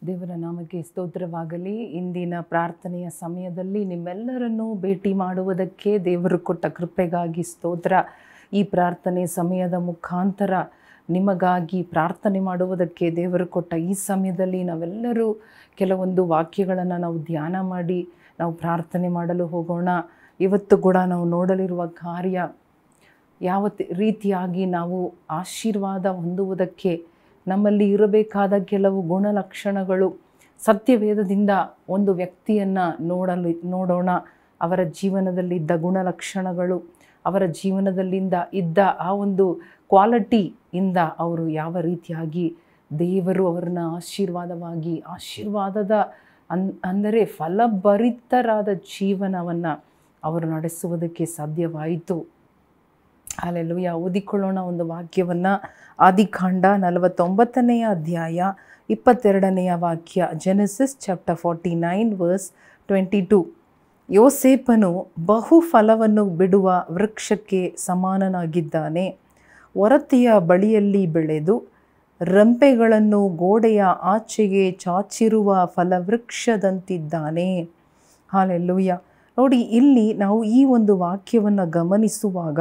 ದೇವರ ನಾಮಕ್ಕೆ ಸ್ತೋತ್ರವಾಗಲಿ. ಇಂದಿನ ಪ್ರಾರ್ಥನೆಯ ಸಮಯದಲ್ಲಿ ನಿಮ್ಮೆಲ್ಲರನ್ನೂ ಭೇಟಿ ಮಾಡುವುದಕ್ಕೆ ದೇವರು ಕೊಟ್ಟ ಕೃಪೆಗಾಗಿ ಸ್ತೋತ್ರ. ಈ ಪ್ರಾರ್ಥನೆ ಸಮಯದ ಮುಖಾಂತರ ನಿಮಗಾಗಿ ಪ್ರಾರ್ಥನೆ ಮಾಡುವುದಕ್ಕೆ ದೇವರು ಕೊಟ್ಟ ಈ ಸಮಯದಲ್ಲಿ ನಾವೆಲ್ಲರೂ ಕೆಲವೊಂದು ವಾಕ್ಯಗಳನ್ನು ನಾವು ಧ್ಯಾನ ಮಾಡಿ ನಾವು ಪ್ರಾರ್ಥನೆ ಮಾಡಲು ಹೋಗೋಣ. ಇವತ್ತು ಕೂಡ ನಾವು ನೋಡಲಿರುವ ಕಾರ್ಯ ಯಾವ ರೀತಿಯಾಗಿ ನಾವು ಆಶೀರ್ವಾದ ಹೊಂದುವುದಕ್ಕೆ ನಮ್ಮಲ್ಲಿ ಇರಬೇಕಾದ ಕೆಲವು ಗುಣಲಕ್ಷಣಗಳು. ಸತ್ಯವೇದದಿಂದ ಒಂದು ವ್ಯಕ್ತಿಯನ್ನು ನೋಡೋಣ. ಅವರ ಜೀವನದಲ್ಲಿದ್ದ ಗುಣಲಕ್ಷಣಗಳು, ಅವರ ಜೀವನದಲ್ಲಿಂದ ಇದ್ದ ಆ ಒಂದು ಕ್ವಾಲಿಟಿಯಿಂದ ಅವರು ಯಾವ ರೀತಿಯಾಗಿ ದೇವರು ಅವರನ್ನ ಆಶೀರ್ವಾದದ ಅಂದರೆ ಫಲಭರಿತರಾದ ಜೀವನವನ್ನು ಅವರು ನಡೆಸುವುದಕ್ಕೆ ಸಾಧ್ಯವಾಯಿತು. ಹಲ್ಲೆಲೂಯಾ. ಓದಿಕೊಳ್ಳೋಣ ಒಂದು ವಾಕ್ಯವನ್ನು. ಆದಿಕಾಂಡ 49ನೇ ಅಧ್ಯಾಯ 22ನೇ ವಾಕ್ಯ. Genesis chapter 49 verse 22. ಯೋಸೇಫನು ಬಹು ಫಲವನ್ನು ಬಿಡುವ ವೃಕ್ಷಕ್ಕೆ ಸಮಾನನಾಗಿದ್ದಾನೆ. ಒರತೆಯ ಬಳಿಯಲ್ಲಿ ಬೆಳೆದು ರೆಂಪೆಗಳನ್ನು ಗೋಡೆಯ ಆಚೆಗೆ ಚಾಚಿರುವ ಫಲವೃಕ್ಷದಂತಿದ್ದಾನೆ. ಹಲ್ಲೆಲೂಯಾ. ನೋಡಿ, ಇಲ್ಲಿ ನಾವು ಈ ಒಂದು ವಾಕ್ಯವನ್ನು ಗಮನಿಸುವಾಗ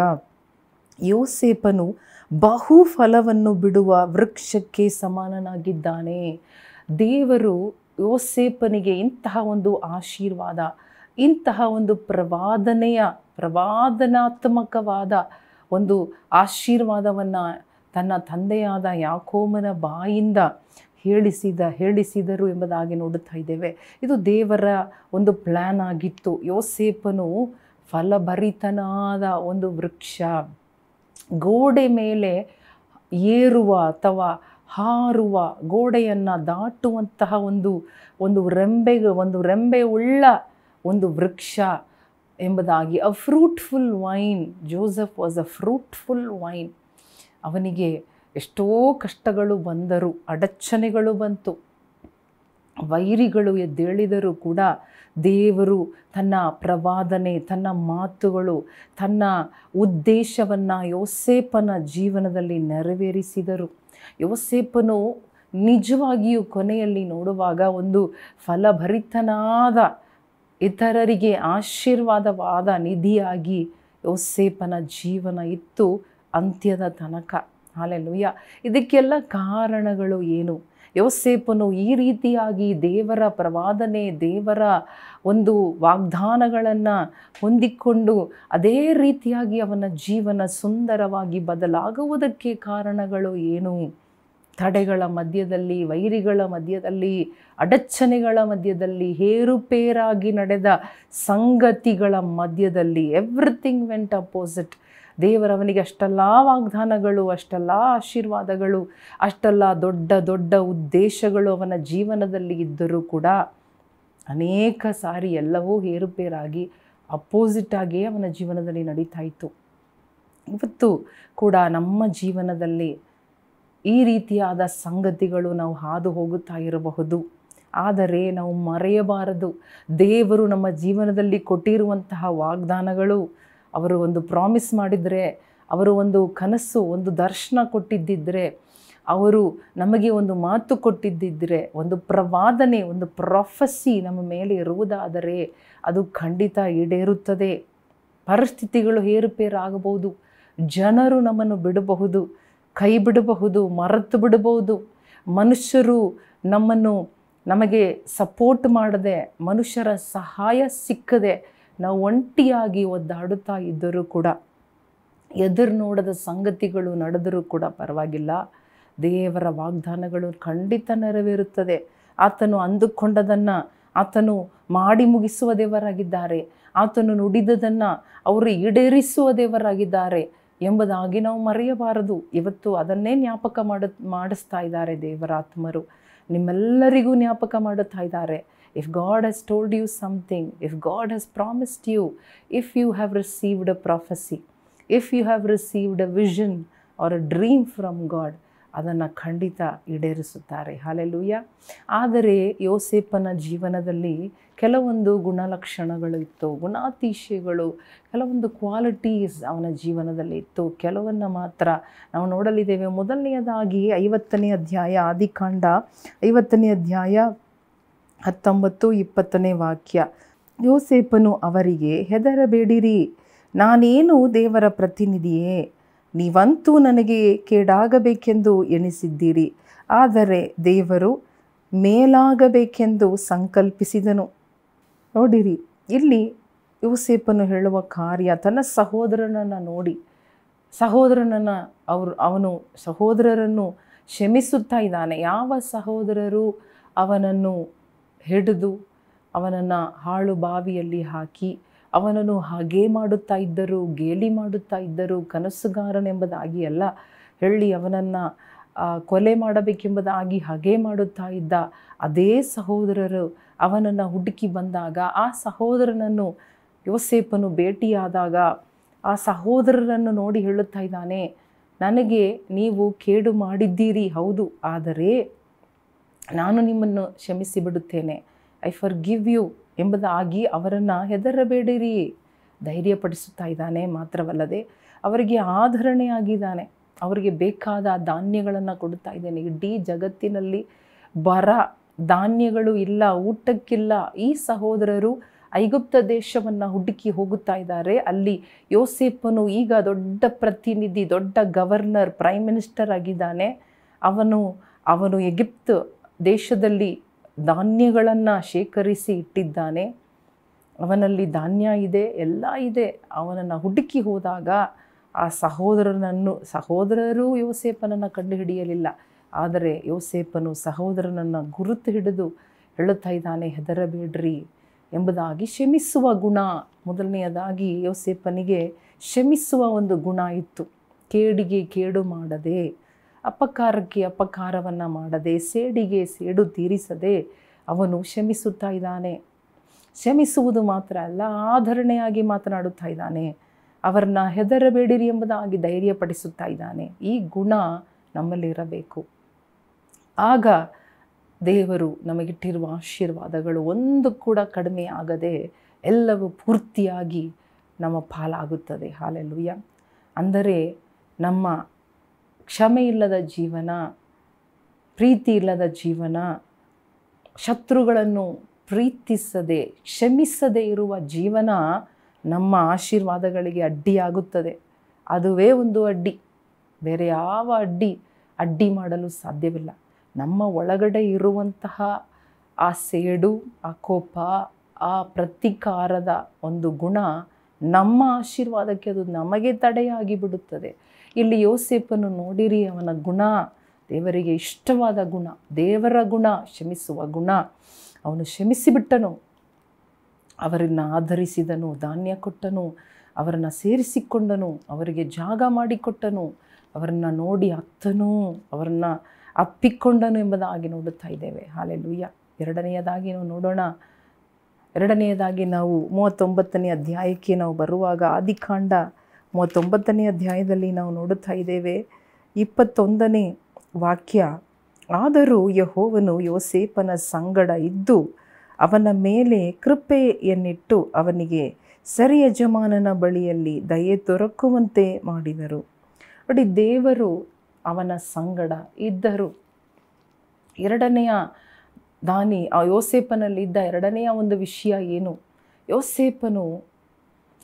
ಯೋಸೇಫನು ಬಹು ಫಲವನ್ನು ಬಿಡುವ ವೃಕ್ಷಕ್ಕೆ ಸಮಾನನಾಗಿದ್ದಾನೆ. ದೇವರು ಯೋಸೇಫನಿಗೆ ಇಂತಹ ಒಂದು ಆಶೀರ್ವಾದ, ಇಂತಹ ಒಂದು ಪ್ರವಾದನಾತ್ಮಕವಾದ ಒಂದು ಆಶೀರ್ವಾದವನ್ನು ತನ್ನ ತಂದೆಯಾದ ಯಾಕೋಬನ ಬಾಯಿಂದ ಹೇಳಿಸಿದರು ಎಂಬುದಾಗಿ ನೋಡುತ್ತಾ ಇದ್ದೇವೆ. ಇದು ದೇವರ ಒಂದು ಪ್ಲ್ಯಾನ್ ಆಗಿತ್ತು. ಯೋಸೇಫನು ಫಲಭರಿತನಾದ ಒಂದು ವೃಕ್ಷ, ಗೋಡೆ ಮೇಲೆ ಏರುವ ಅಥವಾ ಹಾರುವ, ಗೋಡೆಯನ್ನು ದಾಟುವಂತಹ ಒಂದು ರೆಂಬೆ ಉಳ್ಳ ಒಂದು ವೃಕ್ಷ ಎಂಬುದಾಗಿ. A fruitful vine. Joseph was a fruitful vine. ಅವನಿಗೆ ಎಷ್ಟೋ ಕಷ್ಟಗಳು ಬಂದರು, ಅಡಚಣೆಗಳು ಬಂತು, ವೈರಿಗಳು ಎದ್ದೇಳಿದರೂ ಕೂಡ ದೇವರು ತನ್ನ ಪ್ರವಾದನೆ, ತನ್ನ ಮಾತುಗಳು, ತನ್ನ ಉದ್ದೇಶವನ್ನು ಯೋಸೇಫನ ಜೀವನದಲ್ಲಿ ನೆರವೇರಿಸಿದರು. ಯೋಸೇಫನು ನಿಜವಾಗಿಯೂ ಕೊನೆಯಲ್ಲಿ ನೋಡುವಾಗ ಒಂದು ಫಲಭರಿತನಾದ, ಇತರರಿಗೆ ಆಶೀರ್ವಾದವಾದ ನಿಧಿಯಾಗಿ ಯೋಸೇಫನ ಜೀವನ ಇತ್ತು ಅಂತ್ಯದ ತನಕ. ಹಲ್ಲೆಲೂಯಾ. ಇದಕ್ಕೆಲ್ಲ ಕಾರಣಗಳು ಏನು? ಯೋಸೇಫನು ಈ ರೀತಿಯಾಗಿ ದೇವರ ಪ್ರವಾದನೆ, ದೇವರ ಒಂದು ವಾಗ್ದಾನಗಳನ್ನು ಹೊಂದಿಕೊಂಡು ಅದೇ ರೀತಿಯಾಗಿ ಅವನ ಜೀವನ ಸುಂದರವಾಗಿ ಬದಲಾಗುವುದಕ್ಕೆ ಕಾರಣಗಳು ಏನು? ತಡೆಗಳ ಮಧ್ಯದಲ್ಲಿ, ವೈರಿಗಳ ಮಧ್ಯದಲ್ಲಿ, ಅಡಚಣೆಗಳ ಮಧ್ಯದಲ್ಲಿ, ಏರುಪೇರಾಗಿ ನಡೆದ ಸಂಗತಿಗಳ ಮಧ್ಯದಲ್ಲಿ ಎವ್ರಿಥಿಂಗ್ ವೆಂಟ್ ಅಪೋಸಿಟ್. ದೇವರವನಿಗೆ ಅಷ್ಟೆಲ್ಲ ವಾಗ್ದಾನಗಳು, ಅಷ್ಟೆಲ್ಲ ಆಶೀರ್ವಾದಗಳು, ಅಷ್ಟೆಲ್ಲ ದೊಡ್ಡ ದೊಡ್ಡ ಉದ್ದೇಶಗಳು ಅವನ ಜೀವನದಲ್ಲಿ ಇದ್ದರೂ ಕೂಡ ಅನೇಕ ಸಾರಿ ಎಲ್ಲವೂ ಏರುಪೇರಾಗಿ ಅಪೋಸಿಟಾಗಿಯೇ ಅವನ ಜೀವನದಲ್ಲಿ ನಡೀತಾ ಇತ್ತು. ಇವತ್ತು ಕೂಡ ನಮ್ಮ ಜೀವನದಲ್ಲಿ ಈ ರೀತಿಯಾದ ಸಂಗತಿಗಳು ನಾವು ಹಾದು ಹೋಗುತ್ತಾ ಇರಬಹುದು. ಆದರೆ ನಾವು ಮರೆಯಬಾರದು, ದೇವರು ನಮ್ಮ ಜೀವನದಲ್ಲಿ ಕೊಟ್ಟಿರುವಂತಹ ವಾಗ್ದಾನಗಳು. ಅವರು ಒಂದು ಪ್ರಾಮಿಸ್ ಮಾಡಿದರೆ, ಅವರು ಒಂದು ಕನಸು, ಒಂದು ದರ್ಶನ ಕೊಟ್ಟಿದ್ದಿದ್ದರೆ, ಅವರು ನಮಗೆ ಒಂದು ಮಾತು ಕೊಟ್ಟಿದ್ದಿದ್ದರೆ, ಒಂದು ಪ್ರವಾದನೆ, ಒಂದು ಪ್ರೊಫೆಸಿ ನಮ್ಮ ಮೇಲೆ ಇರುವುದಾದರೆ ಅದು ಖಂಡಿತ ಈಡೇರುತ್ತದೆ. ಪರಿಸ್ಥಿತಿಗಳು ಏರುಪೇರಾಗಬಹುದು, ಜನರು ನಮ್ಮನ್ನು ಬಿಡಬಹುದು, ಕೈ ಬಿಡಬಹುದು, ಮರೆತು ಬಿಡಬಹುದು, ಮನುಷ್ಯರು ನಮಗೆ ಸಪೋರ್ಟ್ ಮಾಡದೆ, ಮನುಷ್ಯರ ಸಹಾಯ ಸಿಕ್ಕದೆ ನಾವು ಒಂಟಿಯಾಗಿ ಒದ್ದಾಡುತ್ತಾ ಇದ್ದರೂ ಕೂಡ, ಎದುರು ನೋಡದ ಸಂಗತಿಗಳು ನಡೆದರೂ ಕೂಡ ಪರವಾಗಿಲ್ಲ, ದೇವರ ವಾಗ್ದಾನಗಳು ಖಂಡಿತ ನೆರವೇರುತ್ತದೆ. ಆತನು ಅಂದುಕೊಂಡದನ್ನು ಆತನು ಮಾಡಿ ಮುಗಿಸುವ ದೇವರಾಗಿದ್ದಾರೆ. ಆತನು ನುಡಿದದನ್ನು ಅವರು ಈಡೇರಿಸುವ ದೇವರಾಗಿದ್ದಾರೆ ಎಂಬುದಾಗಿ ನಾವು ಮರೆಯಬಾರದು. ಇವತ್ತು ಅದನ್ನೇ ಜ್ಞಾಪಕ ಮಾಡಿಸ್ತಾ ಇದ್ದಾರೆ ದೇವರಾತ್ಮರು. ನಿಮ್ಮೆಲ್ಲರಿಗೂ ಜ್ಞಾಪಕ ಮಾಡುತ್ತಾ ಇದ್ದಾರೆ. If God has told you something, if God has promised you, if you have received a prophecy, if you have received a vision or a dream from God, ಅದನ್ನು ಖಂಡಿತ ಈಡೇರಿಸುತ್ತಾರೆ. ಹಲ್ಲೆಲೂಯಾ. ಆದರೆ ಯೋಸೇಫನ ಜೀವನದಲ್ಲಿ ಕೆಲವೊಂದು ಗುಣಲಕ್ಷಣಗಳು ಇತ್ತು, ಗುಣಾತಿಶಯಗಳು, ಕೆಲವೊಂದು ಕ್ವಾಲಿಟೀಸ್ ಅವನ ಜೀವನದಲ್ಲಿ ಇತ್ತು. ಕೆಲವನ್ನು ಮಾತ್ರ ನಾವು ನೋಡಲಿದ್ದೇವೆ. ಮೊದಲನೆಯದಾಗಿ 50ನೇ ಅಧ್ಯಾಯ, ಆದಿಕಾಂಡ 50ನೇ ಅಧ್ಯಾಯ 19-20ನೇ ವಾಕ್ಯ. ಯೋಸೇಫನು ಅವರಿಗೆ, ಹೆದರಬೇಡಿರಿ, ನಾನೇನು ದೇವರ ಪ್ರತಿನಿಧಿಯೇ? ನೀವಂತೂ ನನಗೆ ಕೇಡಾಗಬೇಕೆಂದು ಎಣಿಸಿದ್ದೀರಿ, ಆದರೆ ದೇವರು ಮೇಲಾಗಬೇಕೆಂದು ಸಂಕಲ್ಪಿಸಿದನು. ನೋಡಿರಿ, ಇಲ್ಲಿ ಯೋಸೇಫನು ಹೇಳುವ ಕಾರ್ಯ, ತನ್ನ ಸಹೋದರನನ್ನು ನೋಡಿ, ಅವನು ಸಹೋದರರನ್ನು ಕ್ಷಮಿಸುತ್ತಾ ಇದ್ದಾನೆ. ಯಾವ ಸಹೋದರರು ಅವನನ್ನು ಹಿಡಿದು ಅವನನ್ನು ಹಾಳು ಬಾವಿಯಲ್ಲಿ ಹಾಕಿ ಅವನನ್ನು ಹಾಗೇ ಮಾಡುತ್ತಾ ಇದ್ದರು, ಗೇಲಿ ಮಾಡುತ್ತಾ ಇದ್ದರು, ಕನಸುಗಾರನೆಂಬುದಾಗಿ ಎಲ್ಲ ಹೇಳಿ ಅವನನ್ನು ಕೊಲೆ ಮಾಡಬೇಕೆಂಬುದಾಗಿ ಹಾಗೇ ಮಾಡುತ್ತಾ ಇದ್ದ ಅದೇ ಸಹೋದರರು ಅವನನ್ನು ಹುಡುಕಿ ಬಂದಾಗ, ಆ ಸಹೋದರನನ್ನು ಯೋಸೇಫನು ಭೇಟಿಯಾದಾಗ ಆ ಸಹೋದರರನ್ನು ನೋಡಿ ಹೇಳುತ್ತಾ ಇದ್ದಾನೆ, ನನಗೆ ನೀವು ಕೇಡು ಮಾಡಿದ್ದೀರಿ ಹೌದು, ಆದರೆ ನಾನು ನಿಮ್ಮನ್ನು ಕ್ಷಮಿಸಿ ಬಿಡುತ್ತೇನೆ, ಐ ಫರ್ಗಿವ್ ಯು ಎಂಬುದಾಗಿ ಅವರನ್ನು ಹೆದರಬೇಡಿರಿ ಧೈರ್ಯಪಡಿಸುತ್ತಾ ಇದ್ದಾನೆ. ಮಾತ್ರವಲ್ಲದೆ ಅವರಿಗೆ ಆಧರಣೆಯಾಗಿದ್ದಾನೆ, ಅವರಿಗೆ ಬೇಕಾದ ಧಾನ್ಯಗಳನ್ನು ಕೊಡುತ್ತಾ ಇದ್ದೇನೆ. ಇಡೀ ಜಗತ್ತಿನಲ್ಲಿ ಬರ, ಧಾನ್ಯಗಳು ಇಲ್ಲ, ಊಟಕ್ಕಿಲ್ಲ. ಈ ಸಹೋದರರು ಐಗುಪ್ತ ದೇಶವನ್ನು ಹುಡುಕಿ ಹೋಗುತ್ತಾ ಇದ್ದಾರೆ. ಅಲ್ಲಿ ಯೋಸೇಫನು ಈಗ ದೊಡ್ಡ ಪ್ರತಿನಿಧಿ, ದೊಡ್ಡ ಗವರ್ನರ್, ಪ್ರೈಮ್ ಮಿನಿಸ್ಟರ್ ಆಗಿದ್ದಾನೆ. ಅವನು ಎಗಿಪ್ತ್ ದೇಶದಲ್ಲಿ ಧಾನ್ಯಗಳನ್ನು ಶೇಖರಿಸಿ ಇಟ್ಟಿದ್ದಾನೆ. ಅವನಲ್ಲಿ ಧಾನ್ಯ ಇದೆ, ಎಲ್ಲ ಇದೆ. ಅವನನ್ನು ಹುಡುಕಿ ಹೋದಾಗ ಆ ಸಹೋದರರು ಯೋಸೇಫನನ್ನು ಕಂಡುಹಿಡಿಯಲಿಲ್ಲ. ಆದರೆ ಯೋಸೇಫನು ಸಹೋದರನನ್ನು ಗುರುತು ಹಿಡಿದು ಹೇಳುತ್ತಾ ಇದ್ದಾನೆ, ಹೆದರಬೇಡ್ರಿ ಎಂಬುದಾಗಿ. ಕ್ಷಮಿಸುವ ಗುಣ, ಮೊದಲನೆಯದಾಗಿ ಯೋಸೇಫನಿಗೆ ಕ್ಷಮಿಸುವ ಒಂದು ಗುಣ ಇತ್ತು. ಕೇಡಿಗೆ ಕೇಡು ಮಾಡದೆ, ಅಪಕಾರಕ್ಕೆ ಅಪಕಾರವನ್ನು ಮಾಡದೆ, ಸೇಡಿಗೆ ಸೇಡು ತೀರಿಸದೆ ಅವನು ಕ್ಷಮಿಸುತ್ತಾ ಇದ್ದಾನೆ. ಕ್ಷಮಿಸುವುದು ಮಾತ್ರ ಅಲ್ಲ, ಆಧರಣೆಯಾಗಿ ಮಾತನಾಡುತ್ತಾ ಇದ್ದಾನೆ. ಅವರನ್ನ ಹೆದರಬೇಡಿರಿ ಎಂಬುದಾಗಿ ಧೈರ್ಯಪಡಿಸುತ್ತಾ ಇದ್ದಾನೆ. ಈ ಗುಣ ನಮ್ಮಲ್ಲಿರಬೇಕು. ಆಗ ದೇವರು ನಮಗಿಟ್ಟಿರುವ ಆಶೀರ್ವಾದಗಳು ಒಂದು ಕೂಡ ಕಡಿಮೆ ಆಗದೆ ಎಲ್ಲವೂ ಪೂರ್ತಿಯಾಗಿ ನಮ್ಮ ಪಾಲಾಗುತ್ತದೆ. ಹಲ್ಲೆಲೂಯಾ. ಅಂದರೆ ನಮ್ಮ ಕ್ಷಮೆ ಇಲ್ಲದ ಜೀವನ, ಪ್ರೀತಿ ಇಲ್ಲದ ಜೀವನ, ಶತ್ರುಗಳನ್ನು ಪ್ರೀತಿಸದೆ ಕ್ಷಮಿಸದೇ ಇರುವ ಜೀವನ ನಮ್ಮ ಆಶೀರ್ವಾದಗಳಿಗೆ ಅಡ್ಡಿಯಾಗುತ್ತದೆ. ಅದುವೇ ಒಂದು ಅಡ್ಡಿ, ಬೇರೆ ಯಾವ ಅಡ್ಡಿ ಮಾಡಲು ಸಾಧ್ಯವಿಲ್ಲ. ನಮ್ಮ ಒಳಗಡೆ ಇರುವಂತಹ ಆ ಸೇಡು, ಆ ಕೋಪ, ಆ ಪ್ರತೀಕಾರದ ಒಂದು ಗುಣ ನಮ್ಮ ಆಶೀರ್ವಾದಕ್ಕೆ ಅದು ನಮಗೆ ತಡೆಯಾಗಿ ಬಿಡುತ್ತದೆ. ಇಲ್ಲಿ ಯೋಸೇಫನು ನೋಡಿರಿ, ಅವನ ಗುಣ ದೇವರಿಗೆ ಇಷ್ಟವಾದ ಗುಣ, ದೇವರ ಗುಣ, ಕ್ಷಮಿಸುವ ಗುಣ. ಅವನು ಕ್ಷಮಿಸಿಬಿಟ್ಟನು, ಅವರನ್ನು ಆಧರಿಸಿದನು, ಧಾನ್ಯ ಕೊಟ್ಟನು, ಅವರನ್ನು ಸೇರಿಸಿಕೊಂಡನು, ಅವರಿಗೆ ಜಾಗ ಮಾಡಿಕೊಟ್ಟನು, ಅವರನ್ನು ನೋಡಿ ಅತ್ತನು, ಅವರನ್ನು ಅಪ್ಪಿಕೊಂಡನು ಎಂಬುದಾಗಿ ನೋಡುತ್ತಾ ಇದ್ದೇವೆ. ಹಲ್ಲೆಲೂಯಾ. ಎರಡನೆಯದಾಗಿ ನಾವು ನೋಡೋಣ. ಎರಡನೆಯದಾಗಿ ನಾವು 39ನೇ ಅಧ್ಯಾಯಕ್ಕೆ ನಾವು ಬರುವಾಗ, ಆದಿಕಾಂಡ 39ನೇ ಅಧ್ಯಾಯದಲ್ಲಿ ನಾವು ನೋಡುತ್ತಾ ಇದ್ದೇವೆ 21ನೇ ವಾಕ್ಯ. ಆದರೂ ಯೆಹೋವನು ಯೋಸೇಫನ ಸಂಗಡ ಇದ್ದು ಅವನ ಮೇಲೆ ಕೃಪೆಯನ್ನಿಟ್ಟು ಅವನಿಗೆ ಸರಿ ಯಜಮಾನನ ಬಳಿಯಲ್ಲಿ ದಯೆ ದೊರಕುವಂತೆ ಮಾಡಿದರು. ನೋಡಿ, ದೇವರು ಅವನ ಸಂಗಡ ಇದ್ದರು. ಎರಡನೆಯ ದಾನಿ ಆ ಯೋಸೇಫನಲ್ಲಿದ್ದ ಎರಡನೆಯ ಒಂದು ವಿಷಯ ಏನು? ಯೋಸೇಫನು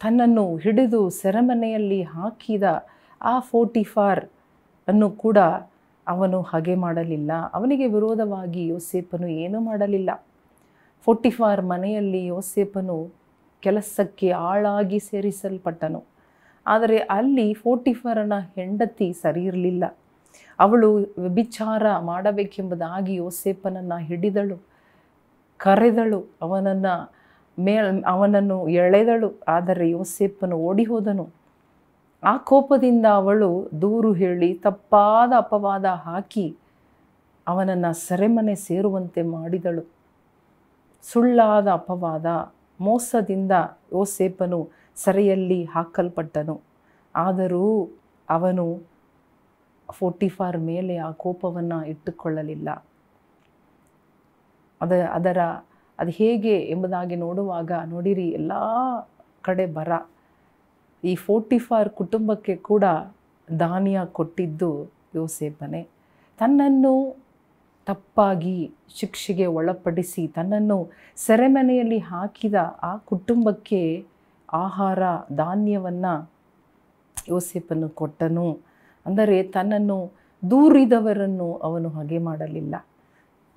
ತನ್ನನ್ನು ಹಿಡಿದು ಸೆರೆಮನೆಯಲ್ಲಿ ಹಾಕಿದ ಆ ಪೋಟಿಫರ್ ಅನ್ನು ಕೂಡ ಅವನು ಹಾಗೆ ಮಾಡಲಿಲ್ಲ. ಅವನಿಗೆ ವಿರೋಧವಾಗಿ ಯೋಸೇಫನು ಏನೂ ಮಾಡಲಿಲ್ಲ. ಪೋಟಿಫರ್ ಮನೆಯಲ್ಲಿ ಯೋಸೇಫನು ಕೆಲಸಕ್ಕೆ ಆಳಾಗಿ ಸೇರಿಸಲ್ಪಟ್ಟನು. ಆದರೆ ಅಲ್ಲಿ ಪೋಟಿಫರನ ಹೆಂಡತಿ ಸರಿ ಇರಲಿಲ್ಲ. ಅವಳು ವ್ಯಭಿಚಾರ ಮಾಡಬೇಕೆಂಬುದಾಗಿ ಯೋಸೇಫನನ್ನು ಹಿಡಿದಳು, ಕರೆದಳು, ಅವನನ್ನು ಎಳೆದಳು. ಆದರೆ ಯೋಸೇಫನು ಓಡಿ ಹೋದನು. ಆ ಕೋಪದಿಂದ ಅವಳು ದೂರು ಹೇಳಿ ತಪ್ಪಾದ ಅಪವಾದ ಹಾಕಿ ಅವನನ್ನು ಸೆರೆಮನೆ ಸೇರುವಂತೆ ಮಾಡಿದಳು. ಸುಳ್ಳಾದ ಅಪವಾದ, ಮೋಸದಿಂದ ಯೋಸೇಫನು ಸೆರೆಯಲ್ಲಿ ಹಾಕಲ್ಪಟ್ಟನು. ಆದರೂ ಅವನು ಪೋಟಿಫರ್ ಮೇಲೆ ಆ ಕೋಪವನ್ನು ಇಟ್ಟುಕೊಳ್ಳಲಿಲ್ಲ. ಅದು ಹೇಗೆ ಎಂಬುದಾಗಿ ನೋಡುವಾಗ ನೋಡಿರಿ, ಎಲ್ಲ ಕಡೆ ಬರ. ಈ ಪೋಟಿಫರ್ ಕುಟುಂಬಕ್ಕೆ ಕೂಡ ಧಾನ್ಯ ಕೊಟ್ಟಿದ್ದು ಯೋಸೇಫನೇ. ತನ್ನನ್ನು ತಪ್ಪಾಗಿ ಶಿಕ್ಷೆಗೆ ಒಳಪಡಿಸಿ ತನ್ನನ್ನು ಸೆರೆಮನೆಯಲ್ಲಿ ಹಾಕಿದ ಆ ಕುಟುಂಬಕ್ಕೆ ಆಹಾರ ಧಾನ್ಯವನ್ನು ಯೋಸೇಫನು ಕೊಟ್ಟನು. ಅಂದರೆ ತನ್ನನ್ನು ದೂರಿದವರನ್ನು ಅವನು ಹಾಗೆ ಮಾಡಲಿಲ್ಲ.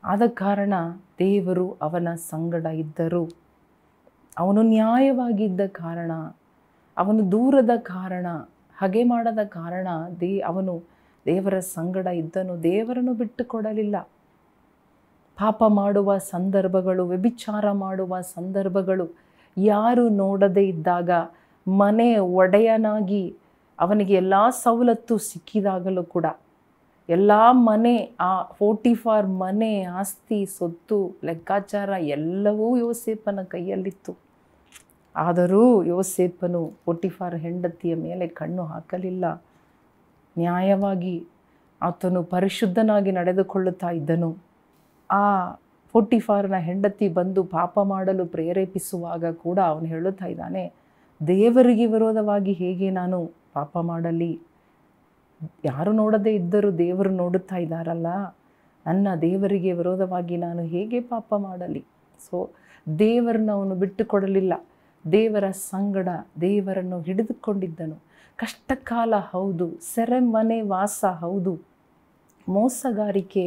ಆದ ಕಾರಣ ದೇವರು ಅವನ ಸಂಗಡ ಇದ್ದರು. ಅವನು ನ್ಯಾಯವಾಗಿದ್ದ ಕಾರಣ, ಅವನು ದೂರದ ಕಾರಣ, ಹಾಗೆ ಮಾಡದ ಕಾರಣ ಅವನು ದೇವರ ಸಂಗಡ ಇದ್ದನು. ದೇವರನ್ನು ಬಿಟ್ಟು ಕೊಡಲಿಲ್ಲ. ಪಾಪ ಮಾಡುವ ಸಂದರ್ಭಗಳು, ವ್ಯಭಿಚಾರ ಮಾಡುವ ಸಂದರ್ಭಗಳು, ಯಾರು ನೋಡದೇ ಇದ್ದಾಗ ಮನೆ ಒಡೆಯನಾಗಿ ಅವನಿಗೆ ಎಲ್ಲ ಸವಲತ್ತು ಸಿಕ್ಕಿದಾಗಲೂ ಕೂಡ ಎಲ್ಲ ಮನೆ, ಆ ಪೋಟಿಫರ್ ಮನೆ, ಆಸ್ತಿ, ಸೊತ್ತು, ಲೆಕ್ಕಾಚಾರ ಎಲ್ಲವೂ ಯೋಸೇಫನ ಕೈಯಲ್ಲಿತ್ತು. ಆದರೂ ಯೋಸೇಫನು ಪೋಟಿಫರ್ ಹೆಂಡತಿಯ ಮೇಲೆ ಕಣ್ಣು ಹಾಕಲಿಲ್ಲ. ನ್ಯಾಯವಾಗಿ ಆತನು ಪರಿಶುದ್ಧನಾಗಿ ನಡೆದುಕೊಳ್ಳುತ್ತಾ ಇದ್ದನು. ಆ ಪೋಟಿಫರ್ನ ಹೆಂಡತಿ ಬಂದು ಪಾಪ ಮಾಡಲು ಪ್ರೇರೇಪಿಸುವಾಗ ಕೂಡ ಅವನು ಹೇಳುತ್ತಾ ಇದ್ದಾನೆ, ದೇವರಿಗೆ ವಿರೋಧವಾಗಿ ಹೇಗೆ ನಾನು ಪಾಪ ಮಾಡಲಿ? ಯಾರು ನೋಡದೇ ಇದ್ದರೂ ದೇವರು ನೋಡುತ್ತಾ ಇದ್ದಾರಲ್ಲ, ನನ್ನ ದೇವರಿಗೆ ವಿರೋಧವಾಗಿ ನಾನು ಹೇಗೆ ಪಾಪ ಮಾಡಲಿ? ಸೊ ದೇವರನ್ನ ಅವನು ಬಿಟ್ಟು ಕೊಡಲಿಲ್ಲ. ದೇವರ ಸಂಗಡ ದೇವರನ್ನು ಹಿಡಿದುಕೊಂಡಿದ್ದನು. ಕಷ್ಟಕಾಲ ಹೌದು, ಸೆರೆಮನೆ ವಾಸ ಹೌದು, ಮೋಸಗಾರಿಕೆ,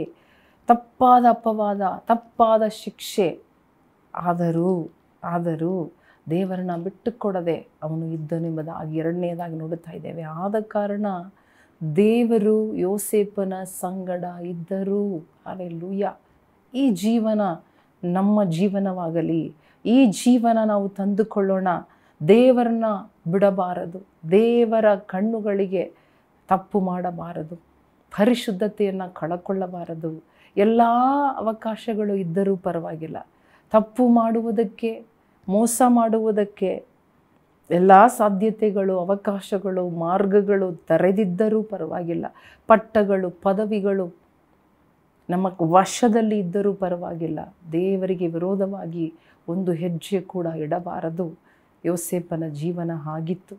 ತಪ್ಪಾದ ಅಪವಾದ, ತಪ್ಪಾದ ಶಿಕ್ಷೆ, ಆದರೂ ದೇವರನ್ನ ಬಿಟ್ಟುಕೊಡದೆ ಅವನು ಇದ್ದನೆಂಬುದಾಗಿ ಎರಡನೆಯದಾಗಿ ನೋಡುತ್ತಾ ಇದ್ದೇವೆ. ಆದ ಕಾರಣ ದೇವರು ಯೋಸೇಫನ ಸಂಗಡ ಇದ್ದರು. ಹಲ್ಲೆಲೂಯಾ. ಈ ಜೀವನ ನಮ್ಮ ಜೀವನವಾಗಲಿ, ಈ ಜೀವನ ನಾವು ತಂದುಕೊಳ್ಳೋಣ. ದೇವರನ್ನ ಬಿಡಬಾರದು, ದೇವರ ಕಣ್ಣುಗಳಿಗೆ ತಪ್ಪು ಮಾಡಬಾರದು, ಪರಿಶುದ್ಧತೆಯನ್ನು ಕಳಕೊಳ್ಳಬಾರದು. ಎಲ್ಲ ಅವಕಾಶಗಳು ಇದ್ದರೂ ಪರವಾಗಿಲ್ಲ, ತಪ್ಪು ಮಾಡುವುದಕ್ಕೆ, ಮೋಸ ಮಾಡುವುದಕ್ಕೆ ಎಲ್ಲ ಸಾಧ್ಯತೆಗಳು, ಅವಕಾಶಗಳು, ಮಾರ್ಗಗಳು ತೆರೆದಿದ್ದರೂ ಪರವಾಗಿಲ್ಲ. ಪಟ್ಟಗಳು, ಪದವಿಗಳು ನಮ್ಮ ವಶದಲ್ಲಿ ಇದ್ದರೂ ಪರವಾಗಿಲ್ಲ. ದೇವರಿಗೆ ವಿರೋಧವಾಗಿ ಒಂದು ಹೆಜ್ಜೆ ಕೂಡ ಇಡಬಾರದು. ಯೋಸೇಫನ ಜೀವನ ಆಗಿತ್ತು.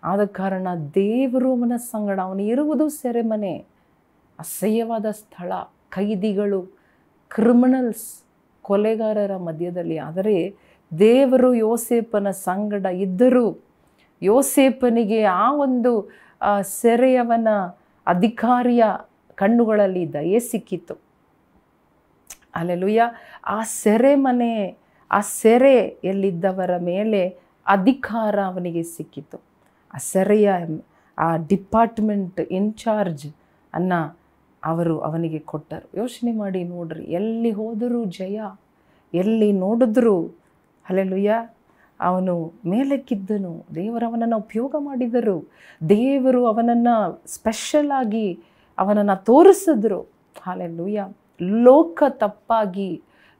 ಆದ ಕಾರಣ ದೇವರು ಅವನ ಸಂಗಡ, ಅವನು ಇರುವುದು ಸೆರೆಮನೆ, ಅಸಹ್ಯವಾದ ಸ್ಥಳ, ಖೈದಿಗಳು, ಕ್ರಿಮಿನಲ್ಸ್, ಕೊಲೆಗಾರರ ಮಧ್ಯದಲ್ಲಿ. ಆದರೆ ದೇವರು ಯೋಸೇಫನ ಸಂಗಡ ಇದ್ದರೂ ಯೋಸೇಫನಿಗೆ ಆ ಒಂದು ಸೆರೆಯವನ ಅಧಿಕಾರಿಯ ಕಣ್ಣುಗಳಲ್ಲಿ ದಯೆ ಸಿಕ್ಕಿತು. ಹಲ್ಲೆಲೂಯಾ. ಆ ಸೆರೆಮನೆ, ಆ ಸೆರೆಯಲ್ಲಿದ್ದವರ ಮೇಲೆ ಅಧಿಕಾರ ಅವನಿಗೆ ಸಿಕ್ಕಿತು. ಆ ಸೆರೆಯ ಆ ಡಿಪಾರ್ಟ್ಮೆಂಟ್ ಇನ್ಚಾರ್ಜ್ ಅವರು ಅವನಿಗೆ ಕೊಟ್ಟರು. ಯೋಚನೆ ಮಾಡಿ ನೋಡ್ರಿ, ಎಲ್ಲಿ ಹೋದರೂ ಜಯ, ಎಲ್ಲಿ ನೋಡಿದ್ರು ಹಲ್ಲೆಲೂಯಾ, ಅವನು ಮೇಲಕ್ಕಿದ್ದನು. ದೇವರು ಅವನನ್ನು ಉಪಯೋಗ ಮಾಡಿದರು. ದೇವರು ಅವನನ್ನು ಸ್ಪೆಷಲ್ ಆಗಿ ಅವನನ್ನು ತೋರಿಸಿದ್ರು. ಹಲ್ಲೆಲೂಯಾ. ಲೋಕ ತಪ್ಪಾಗಿ,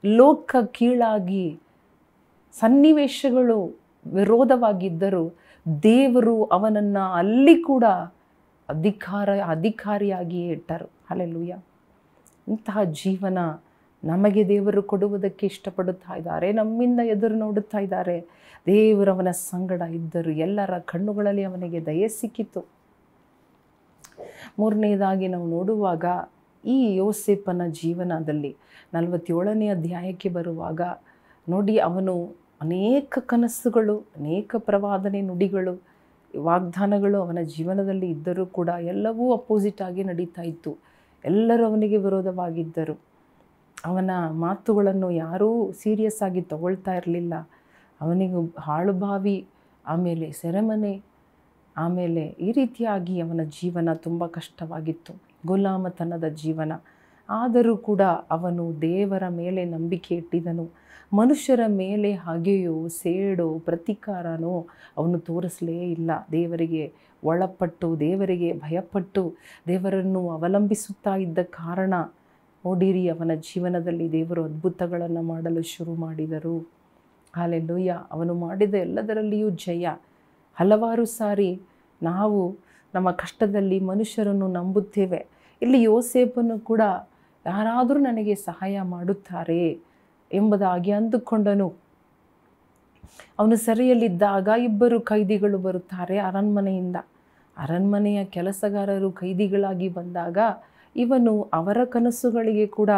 ಲೋಕ ಕೀಳಾಗಿ, ಸನ್ನಿವೇಶಗಳು ವಿರೋಧವಾಗಿದ್ದರು, ದೇವರು ಅವನನ್ನು ಅಲ್ಲಿ ಕೂಡ ಅಧಿಕಾರಿಯಾಗಿಯೇ ಇಟ್ಟರು. ಹಲ್ಲೆಲೂಯಾ. ಇಂತಹ ಜೀವನ ನಮಗೆ ದೇವರು ಕೊಡುವುದಕ್ಕೆ ಇಷ್ಟಪಡುತ್ತಾ ಇದ್ದಾರೆ. ನಮ್ಮಿಂದ ಎದುರು ನೋಡುತ್ತಾ ಇದ್ದಾರೆ. ದೇವರವನ ಸಂಗಡ ಇದ್ದರು. ಎಲ್ಲರ ಕಣ್ಣುಗಳಲ್ಲಿ ಅವನಿಗೆ ದಯೆ ಸಿಕ್ಕಿತು. ಮೂರನೆಯದಾಗಿ ನಾವು ನೋಡುವಾಗ ಈ ಯೋಸೇಫನ ಜೀವನದಲ್ಲಿ 47ನೇ ಅಧ್ಯಾಯಕ್ಕೆ ಬರುವಾಗ ನೋಡಿ, ಅವನು ಅನೇಕ ಕನಸುಗಳು, ಅನೇಕ ಪ್ರವಾದನೆ ನುಡಿಗಳು, ವಾಗ್ದಾನಗಳು ಅವನ ಜೀವನದಲ್ಲಿ ಇದ್ದರೂ ಕೂಡ ಎಲ್ಲವೂ ಅಪೋಸಿಟ್ ಆಗಿ ನಡೀತಾ ಇತ್ತು. ಎಲ್ಲರೂ ಅವನಿಗೆ ವಿರೋಧವಾಗಿದ್ದರು. ಅವನ ಮಾತುಗಳನ್ನು ಯಾರೂ ಸೀರಿಯಸ್ ಆಗಿ ತಗೊಳ್ತಾ ಇರಲಿಲ್ಲ. ಅವನಿಗೂ ಹಾಳುಬಾವಿ, ಆಮೇಲೆ ಸೆರೆಮನೆ, ಆಮೇಲೆ ಈ ರೀತಿಯಾಗಿ ಅವನ ಜೀವನ ತುಂಬ ಕಷ್ಟವಾಗಿತ್ತು, ಗುಲಾಮತನದ ಜೀವನ. ಆದರೂ ಕೂಡ ಅವನು ದೇವರ ಮೇಲೆ ನಂಬಿಕೆ ಇಟ್ಟಿದ್ದನು. ಮನುಷ್ಯರ ಮೇಲೆ ಹಾಗೆಯೋ ಸೇಡೋ ಪ್ರತೀಕಾರನೋ ಅವನು ತೋರಿಸಲೇ ಇಲ್ಲ. ದೇವರಿಗೆ ಒಳಪಟ್ಟು, ದೇವರಿಗೆ ಭಯಪಟ್ಟು, ದೇವರನ್ನು ಅವಲಂಬಿಸುತ್ತಾ ಇದ್ದ ಕಾರಣ ನೋಡಿರಿ, ಅವನ ಜೀವನದಲ್ಲಿ ದೇವರು ಅದ್ಭುತಗಳನ್ನು ಮಾಡಲು ಶುರು ಮಾಡಿದರು. ಹಲ್ಲೆಲೂಯಾ. ಅವನು ಮಾಡಿದ ಎಲ್ಲದರಲ್ಲಿಯೂ ಜಯ. ಹಲವಾರು ಸಾರಿ ನಾವು ನಮ್ಮ ಕಷ್ಟದಲ್ಲಿ ಮನುಷ್ಯರನ್ನು ನಂಬುತ್ತೇವೆ. ಇಲ್ಲಿ ಯೋಸೇಫನು ಕೂಡ ಯಾರಾದರೂ ನನಗೆ ಸಹಾಯ ಮಾಡುತ್ತಾರೆ ಎಂಬುದಾಗಿ ಅಂದುಕೊಂಡನು. ಅವನು ಸೆರೆಯಲ್ಲಿದ್ದಾಗ ಇಬ್ಬರು ಕೈದಿಗಳು ಬರುತ್ತಾರೆ ಅರಣ್ಮನೆಯಿಂದ. ಅರಣ್ಮನೆಯ ಕೆಲಸಗಾರರು ಕೈದಿಗಳಾಗಿ ಬಂದಾಗ ಇವನು ಅವರ ಕನಸುಗಳಿಗೆ ಕೂಡ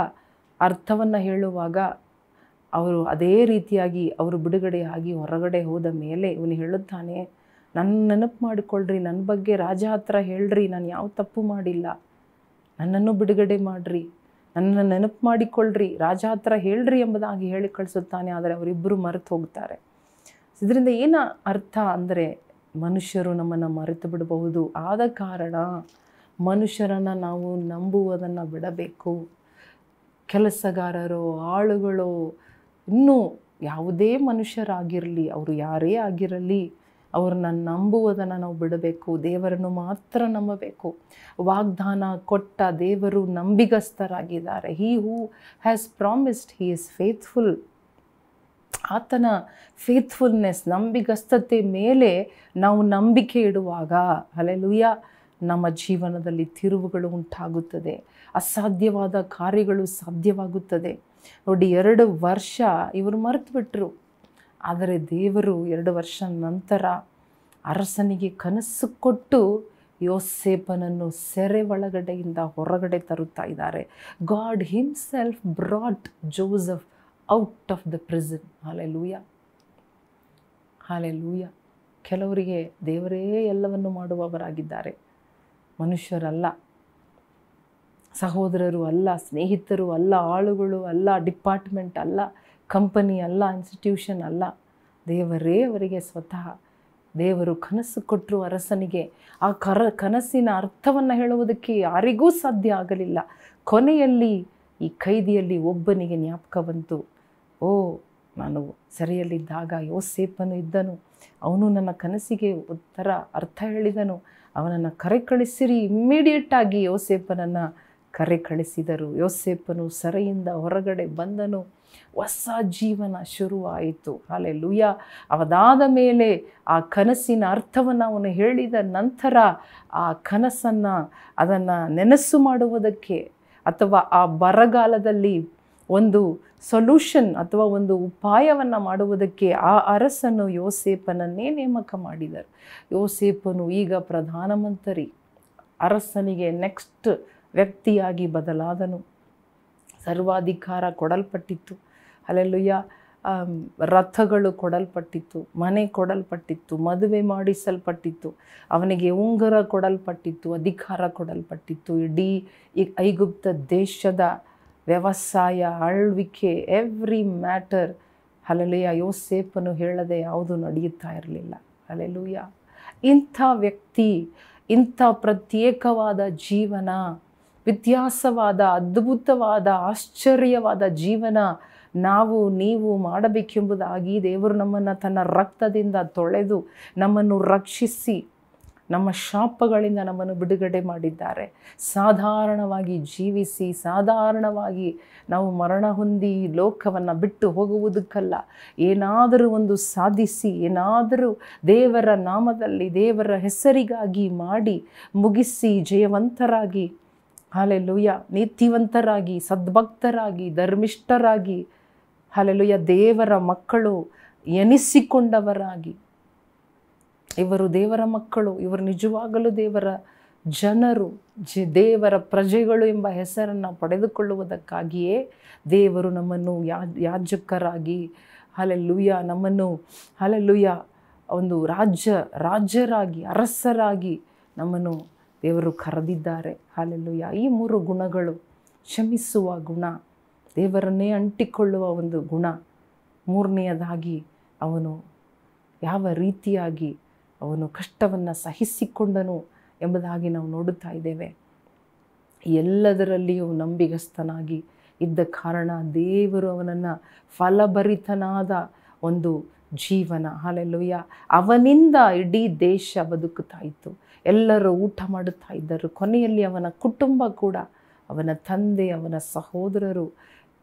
ಅರ್ಥವನ್ನು ಹೇಳುವಾಗ ಅವರು ಅದೇ ರೀತಿಯಾಗಿ ಅವರು ಬಿಡುಗಡೆಯಾಗಿ ಹೊರಗಡೆ ಹೋದ ಮೇಲೆ ಇವನು ಹೇಳುತ್ತಾನೆ, ನನ್ನ ನೆನಪು ಮಾಡಿಕೊಳ್ಳ್ರಿ, ನನ್ನ ಬಗ್ಗೆ ರಾಜ ಹತ್ರ ಹೇಳ್ರಿ, ನಾನು ಯಾವ ತಪ್ಪು ಮಾಡಿಲ್ಲ, ನನ್ನನ್ನು ಬಿಡುಗಡೆ ಮಾಡಿರಿ, ನನ್ನನ್ನು ನೆನಪು ಮಾಡಿಕೊಳ್ಳ್ರಿ, ರಾಜ ಹತ್ರ ಹೇಳ್ರಿ ಎಂಬುದಾಗಿ ಹೇಳಿ ಕಳಿಸುತ್ತಾನೆ. ಆದರೆ ಅವರಿಬ್ಬರು ಮರೆತು ಹೋಗ್ತಾರೆ. ಇದರಿಂದ ಏನು ಅರ್ಥ ಅಂದರೆ, ಮನುಷ್ಯರು ನಮ್ಮನ್ನು ಮರೆತು ಬಿಡಬಹುದು. ಆದ ಕಾರಣ ಮನುಷ್ಯರನ್ನು ನಾವು ನಂಬುವುದನ್ನು ಬಿಡಬೇಕು. ಕೆಲಸಗಾರರು, ಆಳುಗಳು, ಇನ್ನೂ ಯಾವುದೇ ಮನುಷ್ಯರಾಗಿರಲಿ, ಅವರು ಯಾರೇ ಆಗಿರಲಿ, ಅವ್ರನ್ನ ನಂಬುವುದನ್ನು ನಾವು ಬಿಡಬೇಕು. ದೇವರನ್ನು ಮಾತ್ರ ನಂಬಬೇಕು. ವಾಗ್ದಾನ ಕೊಟ್ಟ ದೇವರು ನಂಬಿಗಸ್ತರಾಗಿದ್ದಾರೆ. He who has promised, he is faithful. ಆತನ ಫೇತ್ಫುಲ್ನೆಸ್, ನಂಬಿಗಸ್ತತೆ ಮೇಲೆ ನಾವು ನಂಬಿಕೆ ಇಡುವಾಗ ಹಲ್ಲೆಲೂಯಾ, ನಮ್ಮ ಜೀವನದಲ್ಲಿ ತಿರುವುಗಳು ಉಂಟಾಗುತ್ತದೆ, ಅಸಾಧ್ಯವಾದ ಕಾರ್ಯಗಳು ಸಾಧ್ಯವಾಗುತ್ತದೆ. ನೋಡಿ, 2 ವರ್ಷ ಇವರು ಮರೆತು ಬಿಟ್ಟರು. ಆದರೆ ದೇವರು 2 ವರ್ಷ ನಂತರ ಅರಸನಿಗೆ ಕನಸು ಕೊಟ್ಟು ಯೋಸೇಫನನ್ನು ಸೆರೆ ಒಳಗಡೆಯಿಂದ ಹೊರಗಡೆ ತರುತ್ತಾ ಇದ್ದಾರೆ. God himself brought Joseph out of the prison. Hallelujah, hallelujah. ಕೆಲವರಿಗೆ ದೇವರೇ ಎಲ್ಲವನ್ನು ಮಾಡುವವರಾಗಿದ್ದಾರೆ, ಮನುಷ್ಯರಲ್ಲ, ಸಹೋದರರು ಅಲ್ಲ, ಸ್ನೇಹಿತರು ಅಲ್ಲ, ಆಳುಗಳು ಅಲ್ಲ, ಡಿಪಾರ್ಟ್ಮೆಂಟ್ ಅಲ್ಲ, ಕಂಪನಿ ಅಲ್ಲ, ಇನ್ಸ್ಟಿಟ್ಯೂಷನ್ ಅಲ್ಲ. ದೇವರೇ ಅವರಿಗೆ ಸ್ವತಃ. ದೇವರು ಕನಸು ಕೊಟ್ಟರು ಅರಸನಿಗೆ. ಆ ಕನಸಿನ ಅರ್ಥವನ್ನು ಹೇಳುವುದಕ್ಕೆ ಯಾರಿಗೂ ಸಾಧ್ಯ ಆಗಲಿಲ್ಲ. ಕೊನೆಯಲ್ಲಿ ಈ ಕೈದಿಯಲ್ಲಿ ಒಬ್ಬನಿಗೆ ಜ್ಞಾಪಕ ಬಂತು, ಓ, ನಾನು ಸೆರೆಯಲ್ಲಿದ್ದಾಗ ಯೋಸೇಫನು ಇದ್ದನು, ಅವನು ನನ್ನ ಕನಸಿಗೆ ಉತ್ತರ ಅರ್ಥ ಹೇಳಿದನು, ಅವನನ್ನು ಕರೆ ಕಳಿಸಿರಿ. ಇಮ್ಮಿಡಿಯೇಟಾಗಿ ಯೋಸೇಫನನ್ನು ಕರೆ ಕಳಿಸಿದರು. ಯೋಸೇಫನು ಸೆರೆಯಿಂದ ಹೊರಗಡೆ ಬಂದನು. ಹೊಸ ಜೀವನ ಶುರುವಾಯಿತು. ಹಲ್ಲೆಲೂಯಾ. ಅದಾದ ಮೇಲೆ ಆ ಕನಸಿನ ಅರ್ಥವನ್ನು ಅವನು ಹೇಳಿದ ನಂತರ ಆ ಕನಸನ್ನು ಅದನ್ನು ನೆನಸು ಮಾಡುವುದಕ್ಕೆ ಅಥವಾ ಆ ಬರಗಾಲದಲ್ಲಿ ಒಂದು ಸೊಲ್ಯೂಷನ್ ಅಥವಾ ಒಂದು ಉಪಾಯವನ್ನು ಮಾಡುವುದಕ್ಕೆ ಆ ಅರಸನು ಯೋಸೇಫನನ್ನೇ ನೇಮಕ ಮಾಡಿದರು. ಯೋಸೇಫನು ಈಗ ಪ್ರಧಾನಮಂತ್ರಿ, ಅರಸನಿಗೆ ನೆಕ್ಸ್ಟ್ ವ್ಯಕ್ತಿಯಾಗಿ ಬದಲಾದನು. ಸರ್ವಾಧಿಕಾರ ಕೊಡಲ್ಪಟ್ಟಿತ್ತು. ಹಲ್ಲೆಲೂಯಾ. ರಥಗಳು ಕೊಡಲ್ಪಟ್ಟಿತ್ತು, ಮನೆ ಕೊಡಲ್ಪಟ್ಟಿತ್ತು, ಮದುವೆ ಮಾಡಿಸಲ್ಪಟ್ಟಿತ್ತು, ಅವನಿಗೆ ಉಂಗುರ ಕೊಡಲ್ಪಟ್ಟಿತ್ತು, ಅಧಿಕಾರ ಕೊಡಲ್ಪಟ್ಟಿತ್ತು. ಇಡೀ ಐಗುಪ್ತ ದೇಶದ ವ್ಯವಸಾಯ, ಆಳ್ವಿಕೆ, ಎವ್ರಿ ಮ್ಯಾಟರ್, ಹಲ್ಲೆಲೂಯಾ, ಯೋಸೇಫನು ಹೇಳದೆ ಯಾವುದು ನಡೆಯುತ್ತಾ ಇರಲಿಲ್ಲ. ಹಲ್ಲೆಲೂಯಾ. ಇಂಥ ವ್ಯಕ್ತಿ, ಇಂಥ ಪ್ರತ್ಯೇಕವಾದ ಜೀವನ, ವ್ಯತ್ಯಾಸವಾದ, ಅದ್ಭುತವಾದ, ಆಶ್ಚರ್ಯವಾದ ಜೀವನ ನಾವು ನೀವು ಮಾಡಬೇಕೆಂಬುದಾಗಿ ದೇವರು ನಮ್ಮನ್ನು ತನ್ನ ರಕ್ತದಿಂದ ತೊಳೆದು ನಮ್ಮನ್ನು ರಕ್ಷಿಸಿ ನಮ್ಮ ಶಾಪಗಳಿಂದ ನಮ್ಮನ್ನು ಬಿಡುಗಡೆ ಮಾಡಿದ್ದಾರೆ. ಸಾಧಾರಣವಾಗಿ ಜೀವಿಸಿ ಸಾಧಾರಣವಾಗಿ ನಾವು ಮರಣ ಹೊಂದಿ ಲೋಕವನ್ನು ಬಿಟ್ಟು ಹೋಗುವುದಕ್ಕಲ್ಲ, ಏನಾದರೂ ಒಂದು ಸಾಧಿಸಿ, ಏನಾದರೂ ದೇವರ ನಾಮದಲ್ಲಿ ದೇವರ ಹೆಸರಿಗಾಗಿ ಮಾಡಿ ಮುಗಿಸಿ ಜಯವಂತರಾಗಿ, ಹಲ್ಲೆಲೂಯಾ, ನೀತಿವಂತರಾಗಿ, ಸದ್ಭಕ್ತರಾಗಿ, ಧರ್ಮಿಷ್ಠರಾಗಿ, ಹಲ್ಲೆಲೂಯಾ, ದೇವರ ಮಕ್ಕಳು ಎನಿಸಿಕೊಂಡವರಾಗಿ, ಇವರು ದೇವರ ಮಕ್ಕಳು, ಇವರು ನಿಜವಾಗಲೂ ದೇವರ ಜನರು, ದೇವರ ಪ್ರಜೆಗಳು ಎಂಬ ಹೆಸರನ್ನು ಪಡೆದುಕೊಳ್ಳುವುದಕ್ಕಾಗಿಯೇ ದೇವರು ನಮ್ಮನ್ನು ಯಾಜಕರಾಗಿ, ಹಲ್ಲೆಲೂಯಾ, ನಮ್ಮನ್ನು ಹಲ್ಲೆಲೂಯಾ ಒಂದು ರಾಜ್ಯರಾಗಿ, ಅರಸರಾಗಿ ನಮ್ಮನ್ನು ದೇವರು ಕರೆದಿದ್ದಾರೆ. ಹಲ್ಲೆಲೂಯಾ. ಈ 3 ಗುಣಗಳು, ಕ್ಷಮಿಸುವ ಗುಣ, ದೇವರನ್ನೇ ಅಂಟಿಕೊಳ್ಳುವ ಒಂದು ಗುಣ, 3ನೇಯದಾಗಿ ಅವನು ಯಾವ ರೀತಿಯಾಗಿ ಅವನು ಕಷ್ಟವನ್ನು ಸಹಿಸಿಕೊಂಡನು ಎಂಬುದಾಗಿ ನಾವು ನೋಡುತ್ತಾ ಇದ್ದೇವೆ. ಎಲ್ಲದರಲ್ಲಿಯೂ ನಂಬಿಗಸ್ತನಾಗಿ ಇದ್ದ ಕಾರಣ ದೇವರು ಅವನನ್ನು ಫಲಭರಿತನಾದ ಒಂದು ಜೀವನ, ಹಲ್ಲೆಲೂಯಾ, ಅವನಿಂದ ಇಡೀ ದೇಶ ಬದುಕುತ್ತಾ ಇತ್ತು. ಎಲ್ಲರೂ ಊಟ ಮಾಡುತ್ತಾ ಇದ್ದರು. ಕೊನೆಯಲ್ಲಿ ಅವನ ಕುಟುಂಬ ಕೂಡ, ಅವನ ತಂದೆ, ಅವನ ಸಹೋದರರು,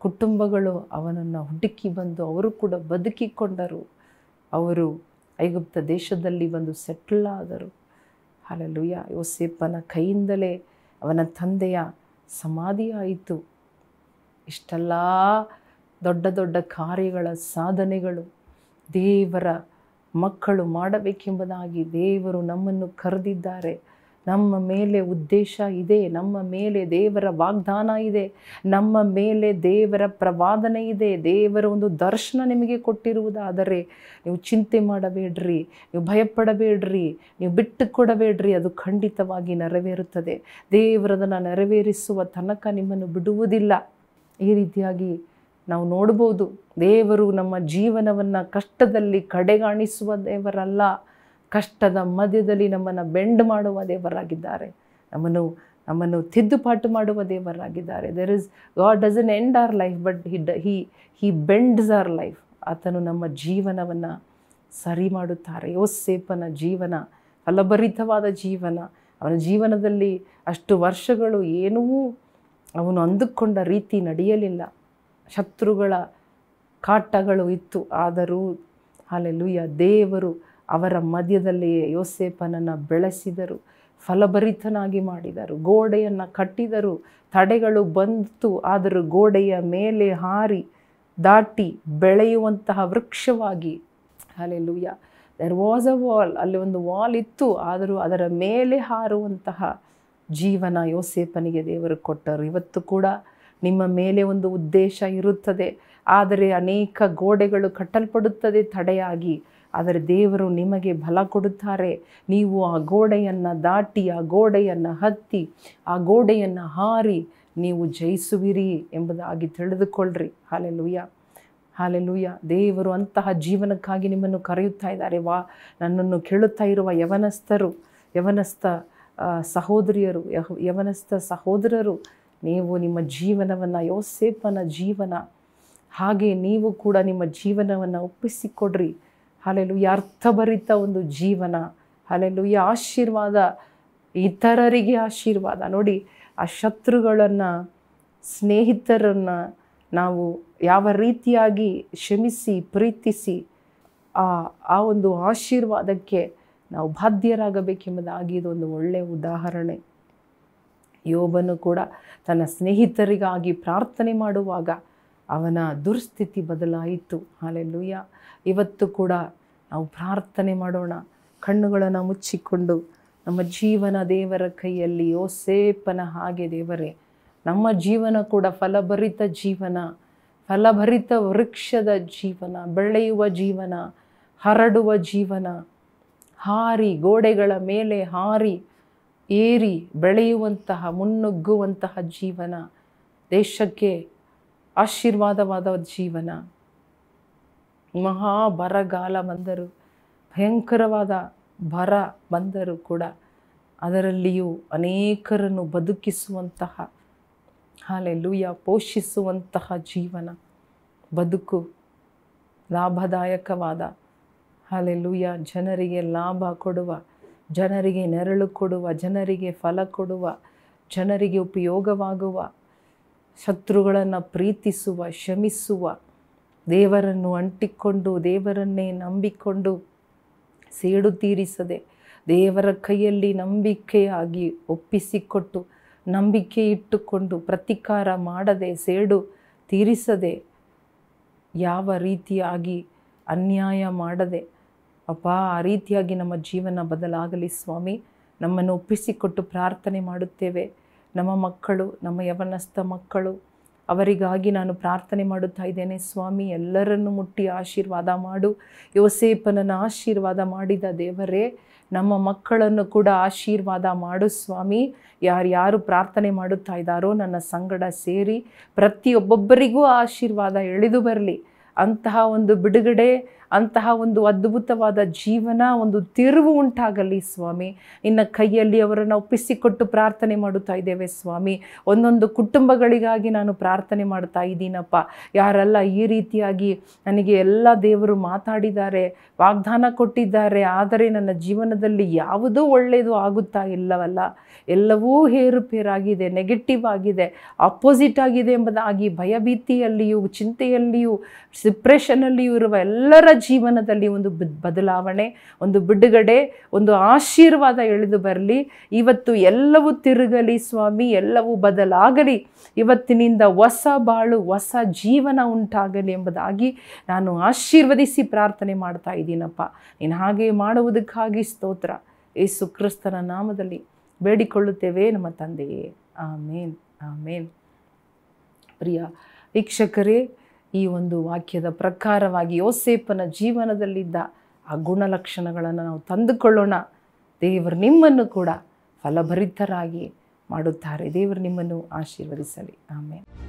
ಕುಟುಂಬಗಳು ಅವನನ್ನು ಹುಡುಕಿ ಬಂದು ಅವರು ಕೂಡ ಬದುಕಿಕೊಂಡರು. ಅವರು ಐಗುಪ್ತ ದೇಶದಲ್ಲಿ ಬಂದು ಸೆಟ್ಲ್ ಆದರು. ಹಲ್ಲೆಲೂಯ. ಯೋಸೇಫನ ಕೈಯಿಂದಲೇ ಅವನ ತಂದೆಯ ಸಮಾಧಿಯಾಯಿತು. ಇಷ್ಟೆಲ್ಲ ದೊಡ್ಡ ದೊಡ್ಡ ಕಾರ್ಯಗಳ ಸಾಧನೆಗಳು ದೇವರ ಮಕ್ಕಳು ಮಾಡಬೇಕೆಂಬುದಾಗಿ ದೇವರು ನಮ್ಮನ್ನು ಕರೆದಿದ್ದಾರೆ. ನಮ್ಮ ಮೇಲೆ ಉದ್ದೇಶ ಇದೆ, ನಮ್ಮ ಮೇಲೆ ದೇವರ ವಾಗ್ದಾನ ಇದೆ, ನಮ್ಮ ಮೇಲೆ ದೇವರ ಪ್ರವಾದನೆ ಇದೆ, ದೇವರ ಒಂದು ದರ್ಶನ ನಿಮಗೆ ಕೊಟ್ಟಿರುವುದಾದರೆ ನೀವು ಚಿಂತೆ ಮಾಡಬೇಡ್ರಿ, ನೀವು ಭಯಪಡಬೇಡ್ರಿ, ನೀವು ಬಿಟ್ಟು ಕೊಡಬೇಡ್ರಿ, ಅದು ಖಂಡಿತವಾಗಿ ನೆರವೇರುತ್ತದೆ. ದೇವರದನ್ನು ನೆರವೇರಿಸುವ ತನಕ ನಿಮ್ಮನ್ನು ಬಿಡುವುದಿಲ್ಲ. ಈ ರೀತಿಯಾಗಿ ನಾವು ನೋಡ್ಬೋದು, ದೇವರು ನಮ್ಮ ಜೀವನವನ್ನು ಕಷ್ಟದಲ್ಲಿ ಕಡೆಗಾಣಿಸುವ ದೇವರಲ್ಲ, ಕಷ್ಟದ ಮಧ್ಯದಲ್ಲಿ ನಮ್ಮನ್ನು ಬೆಂಡ್ ಮಾಡುವ ದೇವರಾಗಿದ್ದಾರೆ, ನಮ್ಮನ್ನು ತಿದ್ದುಪಾಟು ಮಾಡುವ ದೇವರಾಗಿದ್ದಾರೆ. God doesn't end our life, but he bends our life. ಆತನು ನಮ್ಮ ಜೀವನವನ್ನು ಸರಿ ಮಾಡುತ್ತಾರೆ. ಯೋಸೇಫನ ಜೀವನ ಫಲಭರಿತವಾದ ಜೀವನ. ಅವನ ಜೀವನದಲ್ಲಿ ಅಷ್ಟು ವರ್ಷಗಳು ಏನೂ ಅವನು ಅಂದುಕೊಂಡ ರೀತಿ ನಡೆಯಲಿಲ್ಲ. ಶತ್ರುಗಳ ಕಾಟಗಳು ಇತ್ತು, ಆದರೂ ಹಲ್ಲೆಲೂಯಾ ದೇವರು ಅವರ ಮಧ್ಯದಲ್ಲಿಯೇ ಯೋಸೇಫನನ್ನು ಬೆಳೆಸಿದರು, ಫಲಭರಿತನಾಗಿ ಮಾಡಿದರು, ಗೋಡೆಯನ್ನು ಕಟ್ಟಿದರು. ತಡೆಗಳು ಬಂತು, ಆದರೂ ಗೋಡೆಯ ಮೇಲೆ ಹಾರಿ ದಾಟಿ ಬೆಳೆಯುವಂತಹ ವೃಕ್ಷವಾಗಿ, hallelujah. There was a wall, ಅಲ್ಲಿ ಒಂದು ವಾಲ್ ಇತ್ತು, ಆದರೂ ಅದರ ಮೇಲೆ ಹಾರುವಂತಹ ಜೀವನ ಯೋಸೇಫನಿಗೆ ದೇವರು ಕೊಟ್ಟರು. ಇವತ್ತು ಕೂಡ ನಿಮ್ಮ ಮೇಲೆ ಒಂದು ಉದ್ದೇಶ ಇರುತ್ತದೆ, ಆದರೆ ಅನೇಕ ಗೋಡೆಗಳು ಕಟ್ಟಲ್ಪಡುತ್ತದೆ ತಡೆಯಾಗಿ. ಆದರೆ ದೇವರು ನಿಮಗೆ ಬಲ ಕೊಡುತ್ತಾರೆ. ನೀವು ಆ ಗೋಡೆಯನ್ನು ದಾಟಿ, ಆ ಗೋಡೆಯನ್ನು ಹತ್ತಿ, ಆ ಗೋಡೆಯನ್ನು ಹಾರಿ ನೀವು ಜಯಿಸುವಿರಿ ಎಂಬುದಾಗಿ ತಿಳಿದುಕೊಳ್ಳ್ರಿ. Hallelujah, hallelujah. ದೇವರು ಅಂತಹ ಜೀವನಕ್ಕಾಗಿ ನಿಮ್ಮನ್ನು ಕರೆಯುತ್ತಾ ಇದ್ದಾರೆ. ನನ್ನನ್ನು ಕೇಳುತ್ತಾ ಇರುವ ಯವನಸ್ಥ ಸಹೋದರಿಯರು, ಯವನಸ್ಥ ಸಹೋದರರು, ನೀವು ನಿಮ್ಮ ಜೀವನವನ್ನು ಯೋಸೇಫನ ಜೀವನ ಹಾಗೆ ನೀವು ಕೂಡ ನಿಮ್ಮ ಜೀವನವನ್ನು ಒಪ್ಪಿಸಿಕೊಡ್ರಿ. ಹಲ್ಲೆಲೂಯಾ. ಅರ್ಥಭರಿತ ಒಂದು ಜೀವನ, ಹಲ್ಲೆಲೂಯಾ. ಆಶೀರ್ವಾದ, ಇತರರಿಗೆ ಆಶೀರ್ವಾದ. ನೋಡಿ, ಆ ಶತ್ರುಗಳನ್ನು, ಸ್ನೇಹಿತರನ್ನು ನಾವು ಯಾವ ರೀತಿಯಾಗಿ ಕ್ಷಮಿಸಿ ಪ್ರೀತಿಸಿ ಆ ಒಂದು ಆಶೀರ್ವಾದಕ್ಕೆ ನಾವು ಬಾಧ್ಯರಾಗಬೇಕೆಂಬುದಾಗಿ ಇದೊಂದು ಒಳ್ಳೆಯ ಉದಾಹರಣೆ. ಯೋಬನು ಕೂಡ ತನ್ನ ಸ್ನೇಹಿತರಿಗಾಗಿ ಪ್ರಾರ್ಥನೆ ಮಾಡುವಾಗ ಅವನ ದುರ್ಸ್ಥಿತಿ ಬದಲಾಯಿತು. ಹಲ್ಲೆಲೂಯಾ. ಇವತ್ತು ಕೂಡ ನಾವು ಪ್ರಾರ್ಥನೆ ಮಾಡೋಣ, ಕಣ್ಣುಗಳನ್ನು ಮುಚ್ಚಿಕೊಂಡು. ನಮ್ಮ ಜೀವನ ದೇವರ ಕೈಯಲ್ಲಿ. ಯೋಸೇಫನ ಹಾಗೆ ದೇವರೇ ನಮ್ಮ ಜೀವನ ಕೂಡ ಫಲಭರಿತ ಜೀವನ, ಫಲಭರಿತ ವೃಕ್ಷದ ಜೀವನ, ಬೆಳೆಯುವ ಜೀವನ, ಹರಡುವ ಜೀವನ, ಹಾರಿ ಗೋಡೆಗಳ ಮೇಲೆ ಹಾರಿ ಏರಿ ಬೆಳೆಯುವಂತಹ, ಮುನ್ನುಗ್ಗುವಂತಹ ಜೀವನ, ದೇಶಕ್ಕೆ ಆಶೀರ್ವಾದವಾದ ಜೀವನ. ಮಹಾ ಬರಗಾಲ ಬಂದರು, ಭಯಂಕರವಾದ ಬರ ಬಂದರೂ ಕೂಡ ಅದರಲ್ಲಿಯೂ ಅನೇಕರನ್ನು ಬದುಕಿಸುವಂತಹ, ಹಲ್ಲೆಲೂಯಾ, ಪೋಷಿಸುವಂತಹ ಜೀವನ, ಬದುಕು ಲಾಭದಾಯಕವಾದ, ಹಲ್ಲೆಲೂಯಾ, ಜನರಿಗೆ ಲಾಭ ಕೊಡುವ, ಜನರಿಗೆ ನೆರಳು ಕೊಡುವ, ಜನರಿಗೆ ಫಲ ಕೊಡುವ, ಜನರಿಗೆ ಉಪಯೋಗವಾಗುವ, ಶತ್ರುಗಳನ್ನು ಪ್ರೀತಿಸುವ, ಕ್ಷಮಿಸುವ, ದೇವರನ್ನು ಅಂಟಿಕೊಂಡು ದೇವರನ್ನೇ ನಂಬಿಕೊಂಡು ಸೇಡು ತೀರಿಸದೆ ದೇವರ ಕೈಯಲ್ಲಿ ನಂಬಿಕೆಯಾಗಿ ಒಪ್ಪಿಸಿಕೊಟ್ಟು, ನಂಬಿಕೆ ಇಟ್ಟುಕೊಂಡು ಪ್ರತಿಕಾರ ಮಾಡದೆ, ಸೇಡು ತೀರಿಸದೆ, ಯಾವ ರೀತಿಯಾಗಿ ಅನ್ಯಾಯ ಮಾಡದೆ ಅಪ್ಪ, ಆ ರೀತಿಯಾಗಿ ನಮ್ಮ ಜೀವನ ಬದಲಾಗಲಿ ಸ್ವಾಮಿ. ನಮ್ಮನ್ನು ಒಪ್ಪಿಸಿಕೊಟ್ಟು ಪ್ರಾರ್ಥನೆ ಮಾಡುತ್ತೇವೆ. ನಮ್ಮ ಮಕ್ಕಳು, ನಮ್ಮ ಯವನಸ್ಥ ಮಕ್ಕಳು, ಅವರಿಗಾಗಿ ನಾನು ಪ್ರಾರ್ಥನೆ ಮಾಡುತ್ತಾ ಇದ್ದೇನೆ ಸ್ವಾಮಿ. ಎಲ್ಲರನ್ನು ಮುಟ್ಟಿ ಆಶೀರ್ವಾದ ಮಾಡು. ಯೋಸೇಫನನ್ನು ಆಶೀರ್ವಾದ ಮಾಡಿದ ದೇವರೇ, ನಮ್ಮ ಮಕ್ಕಳನ್ನು ಕೂಡ ಆಶೀರ್ವಾದ ಮಾಡು ಸ್ವಾಮಿ. ಯಾರ್ಯಾರು ಪ್ರಾರ್ಥನೆ ಮಾಡುತ್ತಾ ಇದ್ದಾರೋ ನನ್ನ ಸಂಗಡ ಸೇರಿ ಪ್ರತಿಯೊಬ್ಬೊಬ್ಬರಿಗೂ ಆಶೀರ್ವಾದ ಎಳೆದು ಬರಲಿ. ಅಂತಹ ಒಂದು ಬಿಡುಗಡೆ, ಅಂತಹ ಒಂದು ಅದ್ಭುತವಾದ ಜೀವನ, ಒಂದು ತಿರುವು ಉಂಟಾಗಲಿ ಸ್ವಾಮಿ. ನಿನ್ನ ಕೈಯಲ್ಲಿ ಅವರನ್ನು ಒಪ್ಪಿಸಿಕೊಟ್ಟು ಪ್ರಾರ್ಥನೆ ಮಾಡುತ್ತಾ ಇದ್ದೇವೆ ಸ್ವಾಮಿ. ಒಂದೊಂದು ಕುಟುಂಬಗಳಿಗಾಗಿ ನಾನು ಪ್ರಾರ್ಥನೆ ಮಾಡ್ತಾ ಇದ್ದೀನಪ್ಪ. ಯಾರೆಲ್ಲ ಈ ರೀತಿಯಾಗಿ ನನಗೆ ಎಲ್ಲ ದೇವರು ಮಾತಾಡಿದ್ದಾರೆ, ವಾಗ್ದಾನ ಕೊಟ್ಟಿದ್ದಾರೆ, ಆದರೆ ನನ್ನ ಜೀವನದಲ್ಲಿ ಯಾವುದೂ ಒಳ್ಳೆಯದು ಆಗುತ್ತಾ ಇಲ್ಲವಲ್ಲ, ಎಲ್ಲವೂ ಏರುಪೇರಾಗಿದೆ, ನೆಗೆಟಿವ್ ಆಗಿದೆ, ಅಪೋಸಿಟ್ ಆಗಿದೆ ಎಂಬುದಾಗಿ ಭಯಭೀತಿಯಲ್ಲಿಯೂ ಚಿಂತೆಯಲ್ಲಿಯೂ ಡಿಪ್ರೆಷನ್ನಲ್ಲಿ ಇರುವ ಎಲ್ಲರ ಜೀವನದಲ್ಲಿ ಒಂದು ಬದಲಾವಣೆ, ಒಂದು ಬಿಡುಗಡೆ, ಒಂದು ಆಶೀರ್ವಾದ ಇಳಿದು ಬರಲಿ. ಇವತ್ತು ಎಲ್ಲವೂ ತಿರುಗಲಿ ಸ್ವಾಮಿ, ಎಲ್ಲವೂ ಬದಲಾಗಲಿ. ಇವತ್ತಿನಿಂದ ಹೊಸ ಬಾಳು, ಹೊಸ ಜೀವನ ಉಂಟಾಗಲಿ ಎಂಬುದಾಗಿ ನಾನು ಆಶೀರ್ವದಿಸಿ ಪ್ರಾರ್ಥನೆ ಮಾಡ್ತಾ ಇದ್ದೀನಪ್ಪ. ನೀನು ಹಾಗೆ ಮಾಡುವುದಕ್ಕಾಗಿ ಸ್ತೋತ್ರ. ಯೇಸು ಕ್ರಿಸ್ತನ ನಾಮದಲ್ಲಿ ಬೇಡಿಕೊಳ್ಳುತ್ತೇವೆ ನಮ್ಮ ತಂದೆಯೇ, ಆಮೇನ್, ಆಮೇನ್. ಪ್ರಿಯ ವೀಕ್ಷಕರೇ, ಈ ಒಂದು ವಾಕ್ಯದ ಪ್ರಕಾರವಾಗಿ ಯೋಸೇಫನ ಜೀವನದಲ್ಲಿದ್ದ ಆ ಗುಣಲಕ್ಷಣಗಳನ್ನು ನಾವು ತಂದುಕೊಳ್ಳೋಣ. ದೇವರು ನಿಮ್ಮನ್ನು ಕೂಡ ಫಲಭರಿತರಾಗಿ ಮಾಡುತ್ತಾರೆ. ದೇವರು ನಿಮ್ಮನ್ನು ಆಶೀರ್ವದಿಸಲಿ. ಆಮೇಲೆ